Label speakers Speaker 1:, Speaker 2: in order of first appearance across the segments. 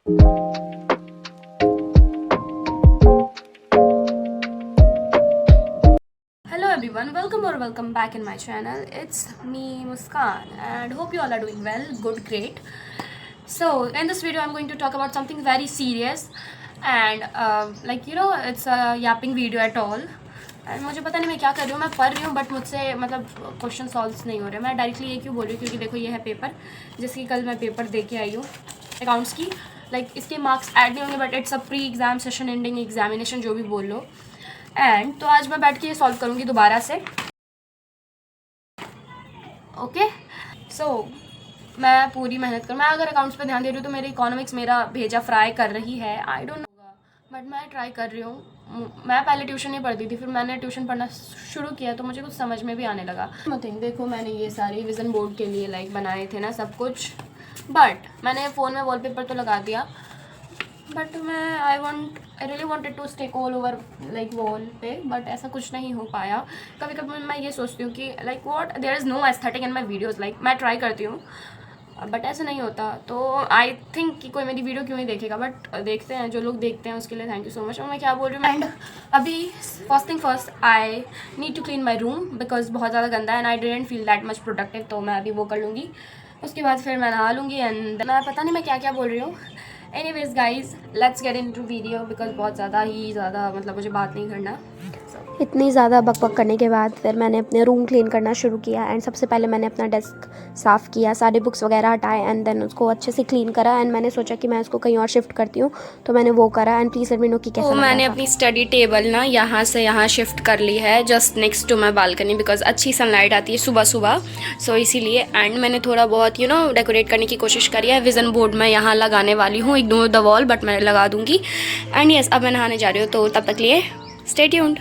Speaker 1: Hello everyone, welcome or welcome back in my channel. It's me Muskan and hope you all are doing well, good, great. So in this video I'm going to talk about something very serious and it's a yapping video at all. And मुझे पता नहीं मैं क्या कर रही हूँ, मैं पढ़ रही हूँ बट मुझसे मतलब क्वेश्चन सॉल्व नहीं हो रहे. मैं डायरेक्टली ये क्यों बोल रही हूँ क्योंकि देखो ये है पेपर जिसकी कल मैं पेपर दे के आई हूँ अकाउंट्स की. इसके मार्क्स ऐड नहीं होंगे but it's a pre exam session ending examination जो भी बोल लो. एंड तो आज मैं बैठ के ये सॉल्व करूँगी दोबारा से. ओके सो मैं पूरी मेहनत करूँ. मैं अगर अकाउंट्स पे ध्यान दे रही हूँ तो मेरी इकोनॉमिक्स मेरा भेजा फ्राई कर रही है. आई डोंट नो बट मैं ट्राई कर रही हूँ. मैं पहले ट्यूशन नहीं पढ़ती थी, फिर मैंने ट्यूशन पढ़ना शुरू किया तो मुझे कुछ समझ में भी आने लगा. थिंक देखो मैंने ये सारे विज़न बोर्ड के लिए बनाए थे ना सब कुछ, बट मैंने फ़ोन में वॉलपेपर तो लगा दिया but I really wanted to stick all over wall पे बट ऐसा कुछ नहीं हो पाया. कभी कभी मैं ये सोचती हूँ कि what there is no aesthetic in my videos. मैं ट्राई करती हूँ बट ऐसा नहीं होता. तो आई थिंक कि कोई मेरी वीडियो क्यों नहीं देखेगा बट देखते हैं. जो लोग देखते हैं उसके लिए थैंक यू सो मच. और मैं क्या बोल रही हूँ एंड अभी first thing first I need to clean my room because बहुत ज़्यादा गंदा है and I didn't feel that much productive. तो मैं अभी वो कर लूँगी, उसके बाद फिर मैं नहा लूँगी. एंड मैं पता नहीं मैं क्या क्या बोल रही हूँ. Anyways guys let's get into video because बहुत ज़्यादा मुझे बात नहीं करना.
Speaker 2: इतनी ज़्यादा बकबक करने के बाद फिर मैंने अपने रूम क्लीन करना शुरू किया. एंड सबसे पहले मैंने अपना डेस्क साफ़ किया, सारे बुक्स वगैरह हटाए एंड देन उसको अच्छे से क्लीन करा. एंड मैंने सोचा कि मैं उसको कहीं और शिफ्ट करती हूँ तो मैंने वो करा. And please let me know कि कैसा लगा.
Speaker 1: मैंने अपनी स्टडी टेबल ना यहाँ से यहाँ शिफ्ट कर ली है just next to my balcony because अच्छी सनलाइट आती है सुबह सुबह. सो इसीलिए एंड मैंने थोड़ा बहुत डेकोरेट करने की कोशिश करी है. विज़न बोर्ड मैं यहाँ लगाने वाली हूँ, इग्नोर द वॉल बट मैं लगा दूँगी. एंड यस अब मैं नहाने जा रही हूँ तो तब तक लिए stay tuned.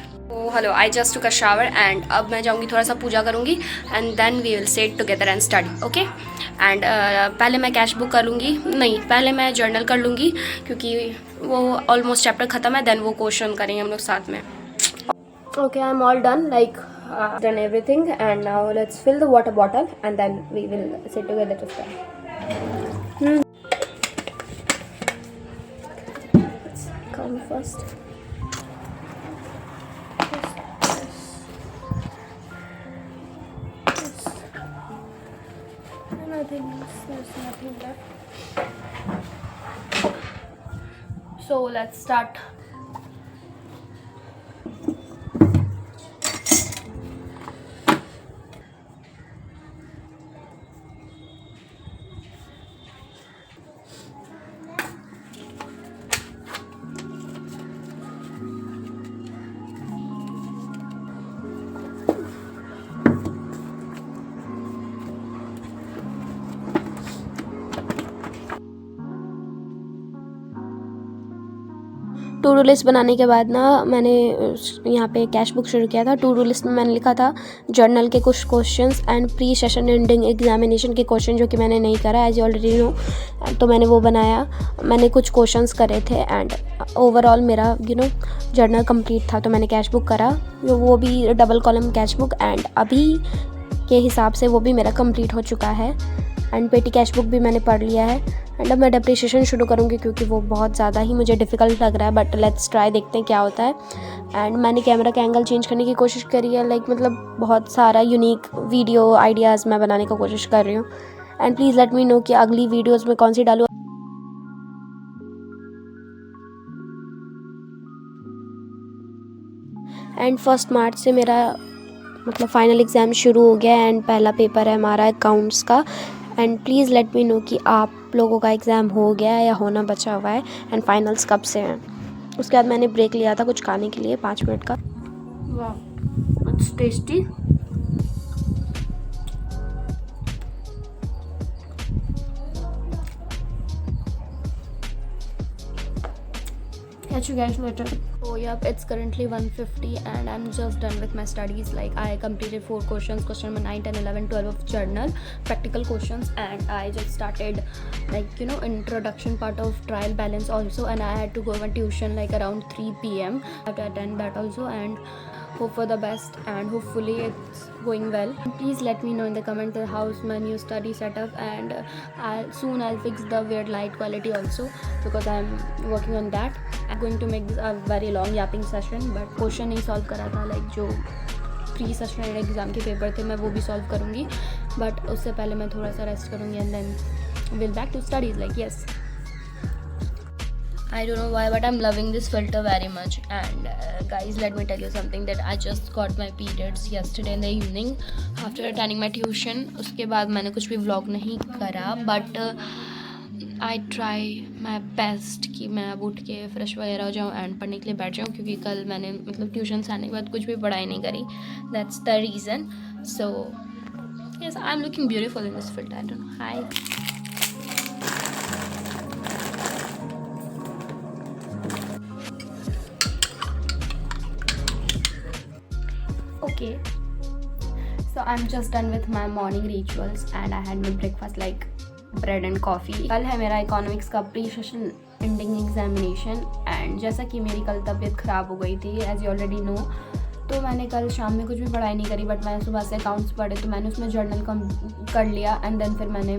Speaker 1: Hello I just took a shower and अब मैं जाऊँगी थोड़ा सा पूजा करूँगी and then we will sit together and study. Okay and पहले मैं कैश बुक कर लूँगी, नहीं पहले मैं जर्नल कर लूँगी क्योंकि वो ऑलमोस्ट चैप्टर ख़त्म है. देन वो क्वेश्चन करेंगे हम लोग साथ में.
Speaker 2: Okay, I'm all done. Done everything, and now let's fill the water bottle, and then we will sit together to study. Let's come first. Nothing else. There's nothing left.
Speaker 1: So let's start.
Speaker 2: To do list बनाने के बाद ना मैंने यहाँ पे cash book शुरू किया था. टू डू लिस्ट में मैंने लिखा था जर्नल के कुछ questions and pre session ending examination के क्वेश्चन जो कि मैंने नहीं करा एज यू ऑलरेडी नो. तो मैंने वो बनाया, मैंने कुछ क्वेश्चंस करे थे एंड ओवरऑल मेरा जर्नल कंप्लीट था. तो मैंने कैश बुक करा, वो भी double column cash book. And अभी के हिसाब से वो भी मेरा कंप्लीट हो चुका है. एंड पेटी कैश बुक भी मैंने पढ़ लिया है. एंड अब मैं डेप्रिसिएशन शुरू करूँगी क्योंकि वो बहुत ज़्यादा ही मुझे डिफ़िकल्ट लग रहा है बट लेट्स ट्राई, देखते हैं क्या होता है. एंड मैंने कैमरा का एंगल चेंज करने की कोशिश करी है. बहुत सारा यूनिक वीडियो आइडियाज़ मैं बनाने की कोशिश कर रही हूँ. And please let me know कि अगली वीडियोज़ में कौन सी डालूँ. एंड 1 मार्च से मेरा फाइनल एग्ज़ाम शुरू हो गया एंड पहला पेपर है हमारा अकाउंट्स का. And please let me know कि आप लोगों का एग्ज़ाम हो गया है या होना बचा हुआ है एंड फाइनल्स कब से हैं. उसके बाद मैंने ब्रेक लिया था कुछ खाने के लिए 5 मिनट का.
Speaker 1: वाह it's tasty. catch you guys later. So yep, it's currently 1:50 and I'm just done with my studies. Like I completed 4 questions, question number 9, 10, 11, 12 of journal, practical questions, and I just started like introduction part of trial balance also, and I had to go on tuition like around 3 p.m. I have to attend that also and hope for the best, and hopefully it's going well. Please let me know in the comment how's my new study setup, and I'll fix the weird light quality also because I'm working on that. I'm going to make this a very long yapping session, but question नहीं solve करा था, like जो pre sessional exam के paper थे मैं वो भी solve करूँगी, बट उससे पहले मैं थोड़ा सा रेस्ट करूँगी and then will back to studies. Like yes, I don't know why, but I'm loving this filter very much. And guys, let me tell you something that I just got my periods yesterday in the evening after attending my tuition. उसके बाद मैंने कुछ भी vlog नहीं करा, but I try my best कि मैं अब उठ के फ्रेश वगैरह हो जाऊँ एंड पढ़ने के लिए बैठ जाऊँ, क्योंकि कल मैंने मतलब ट्यूशन से आने के बाद कुछ भी पढ़ाई नहीं करी. That's the reason. So yes, I'm looking beautiful in this filter. I don't know. Hi. Okay, so I'm just done with my morning rituals and I had my breakfast like bread and coffee. कल है मेरा economics का pre session ending examination, and जैसा कि मेरी कल तबीयत ख़राब हो गई थी एज यू ऑलरेडी नो, तो मैंने कल शाम में कुछ भी पढ़ाई नहीं करी, बट मैंने सुबह से अकाउंट्स पढ़े तो मैंने उसमें जर्नल कर लिया, एंड देन फिर मैंने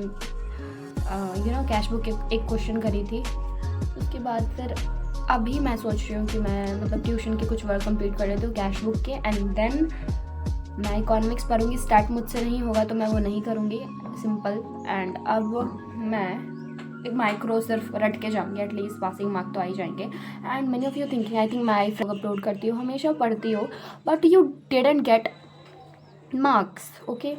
Speaker 1: कैश बुक एक क्वेश्चन करी थी. उसके बाद फिर अभी मैं सोच रही हूँ कि मैं मतलब ट्यूशन के कुछ वर्क कंप्लीट कर लेती हूँ कैश बुक के, एंड देन मैं इकोनॉमिक्स पढ़ूँगी. स्टार्ट मुझसे नहीं होगा तो मैं वो नहीं करूँगी, सिंपल. एंड अब मैं माइक्रो सिर्फ रट के जाऊँगी, एटलीस्ट पासिंग मार्क तो आ ही जाएंगे. And many of you thinking I think मैं फ्लॉग अपलोड करती हूँ, हमेशा पढ़ती हो, but you didn't get marks. Okay,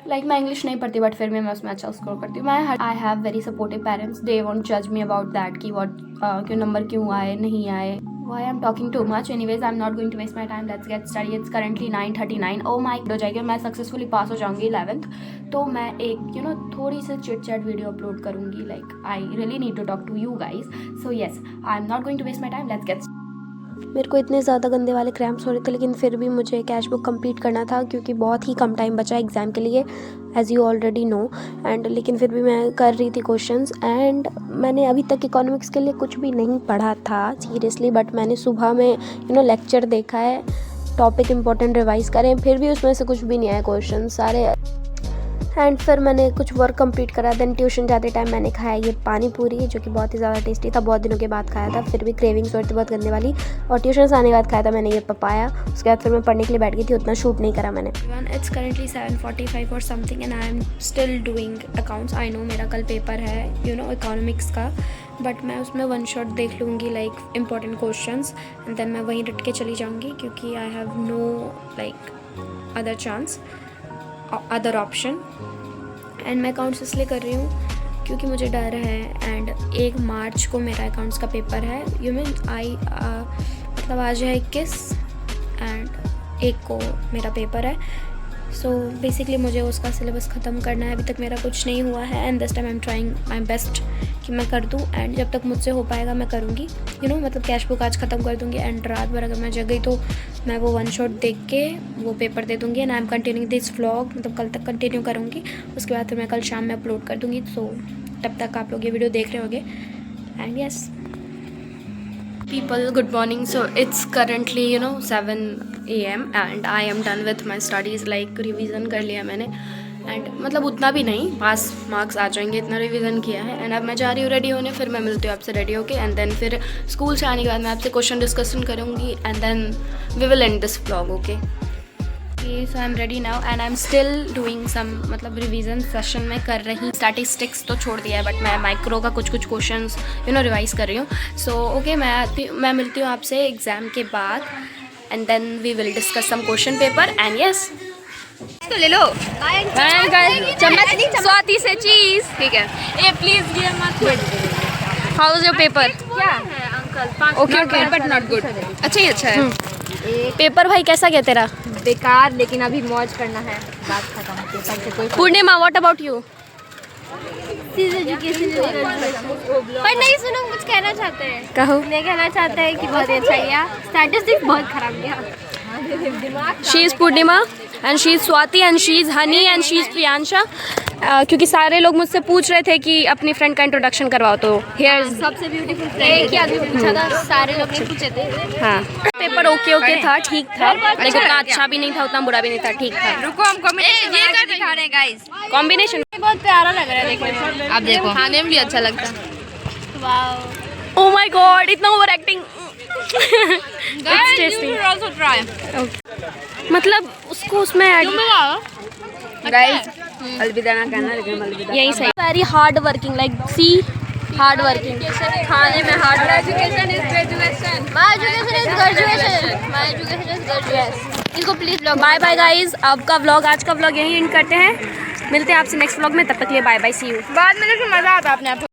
Speaker 1: like मैं इंग्लिश नहीं पढ़ती बट फिर भी मैं उसमें अच्छा स्कोर करती हूँ. I have very supportive parents, they won't जज मी अबाउट दैट कि वॉट क्यों नंबर क्यों आए नहीं आए. Why I'm talking too much? Anyways, I'm not going to waste my time. Let's get started. It's currently 9:39. Oh my, हो जाएगी, मैं सक्सेसफुली पास हो जाऊँगी 11th, तो मैं एक थोड़ी सी चिट चैट वीडियो अपलोड करूँगी. Like I really need to talk to you guys. So yes, I am not going to waste my time. Let's get.
Speaker 2: मेरे को इतने ज़्यादा गंदे वाले क्रैम्प्स हो रहे थे, लेकिन फिर भी मुझे कैश बुक कंप्लीट करना था क्योंकि बहुत ही कम टाइम बचा एग्ज़ाम के लिए, as you already know. And लेकिन फिर भी मैं कर रही थी क्वेश्चंस, एंड मैंने अभी तक इकोनॉमिक्स के लिए कुछ भी नहीं पढ़ा था सीरियसली, बट मैंने सुबह में लेक्चर देखा है, टॉपिक इंपॉर्टेंट रिवाइज़ करें, फिर भी उसमें से कुछ भी नहीं आया क्वेश्चन सारे. एंड फिर मैंने कुछ वर्क कंप्लीट करा. देन ट्यूशन जाते टाइम मैंने खाया ये पानी पूरी, जो कि बहुत ही ज़्यादा टेस्टी था, बहुत दिनों के बाद खाया था, फिर भी क्रेविंग्स होती थी बहुत गंदे वाली. और ट्यूशन से आने के बाद खाया था मैंने ये पपाया. उसके बाद फिर मैं पढ़ने के लिए बैठ गई थी, उतना शूट नहीं करा मैंने. इट्स करेंटली 7:45 और something and I am still doing accounts. I know मेरा कल पेपर है इकोनॉमिक्स का, बट मैं उसमें वन शॉट देख लूँगी like important questions, and then मैं वहीं रट के चली जाऊँगी क्योंकि I have no like other chance, other option. And मैं अकाउंट्स इसलिए कर रही हूँ क्योंकि मुझे डर है, एंड 1 मार्च को मेरा अकाउंट्स का पेपर है. मतलब आज है 21 एंड 1 को मेरा पेपर है. सो बेसिकली मुझे उसका सिलेबस ख़त्म करना है. अभी तक मेरा कुछ नहीं हुआ है, and this time I am trying my best कि मैं कर दूँ, एंड जब तक मुझसे हो पाएगा मैं करूँगी. मतलब कैश बुक आज ख़त्म कर दूँगी, एंड रात भर अगर मैं जग गई तो मैं वो वन शॉट देख के वो पेपर दे दूँगी. And I am continuing this vlog, मतलब कल तक कंटिन्यू करूँगी. उसके बाद फिर मैं कल शाम में अपलोड कर दूँगी. सो तब तक आप लोग ये वीडियो देख रहे होंगे. And yes people, good morning. So it's currently 7 AM and I am done with my studies. like revision कर लिया मैंने, एंड मतलब उतना भी नहीं, पास मार्क्स आ जाएंगे, इतना रिवीजन किया है. एंड अब मैं जा रही हूँ रेडी होने, फिर मैं मिलती हूँ आपसे रेडी होके, एंड देन फिर स्कूल से आने के बाद मैं आपसे क्वेश्चन डिस्कशन करूँगी, and then we will end this vlog. Okay, so I am ready now and I am still doing some मतलब रिवीजन सेशन में कर रही. स्टैटिस्टिक्स तो छोड़ दिया है, बट मैं माइक्रो का कुछ क्वेश्चंस रिवाइज कर रही हूँ. सो ओके, मैं मिलती हूँ आपसे एग्ज़ाम के बाद, and then we will discuss some question paper. And yes, तो ले लो चम्मच, स्वाति से चीज़. ठीक है, ए प्लीज़ ये मत. How is your paper?
Speaker 3: क्या है uncle?
Speaker 2: Okay okay,
Speaker 3: but not good.
Speaker 2: अच्छा ही अच्छा है. पेपर भाई कैसा गया तेरा?
Speaker 3: बेकार, लेकिन अभी मौज करना है. बात खत्म. पेपर से कोई
Speaker 2: पूर्णिमा, व्हाट अबाउट यू?
Speaker 3: चीज एजुकेशन पर नहीं सुनो कुछ कहना चाहते हैं
Speaker 2: कहो।
Speaker 3: ये कहना चाहते हैं कि बहुत अच्छा गया स्टैटिस्टिक्स बहुत खराब गया
Speaker 2: she is Purnima and she is Swati and she is honey and she is Priyansha. क्योंकि सारे लोग मुझसे पूछ रहे थे कि अपनी फ्रेंड का इंट्रोडक्शन करवाओ, तो हियर
Speaker 3: सबसे ब्यूटीफुल फ्रेंड एक ही आदमी पूछा था, सारे लोग नहीं पूछे थे।
Speaker 2: हाँ, पेपर ओके था, ठीक था, लेकिन उतना अच्छा भी नहीं था, उतना बुरा भी नहीं था, ठीक था।
Speaker 3: रुको हम कॉम्बिनेशन दिखा रहे हैं गाइस।
Speaker 2: कॉम्बिनेशन
Speaker 3: बहुत प्यारा लग रहा है देखने में। आप देखो खाने में भी अच्छा लगता है। वाओ
Speaker 2: ओह माय गॉड, इतना over acting.
Speaker 3: Guys you should also try.
Speaker 2: मतलब उसको उसमें ऐड
Speaker 3: गाइस अलविदा ना कहना, लेकिन अलविदा
Speaker 2: यही सही। Very hard working, like she hard working, खाने में hard.
Speaker 3: Education is graduation. My education is graduation. My education is graduation. इसको please blog.
Speaker 2: Bye bye guys, अब का व्लॉग, आज का व्लॉग यहीं एंड करते हैं। मिलते हैं आपसे नेक्स्ट व्लॉग में, तब तक के लिए बाय बाय, सी यू।
Speaker 3: बाद में मजा आता है अपने आप।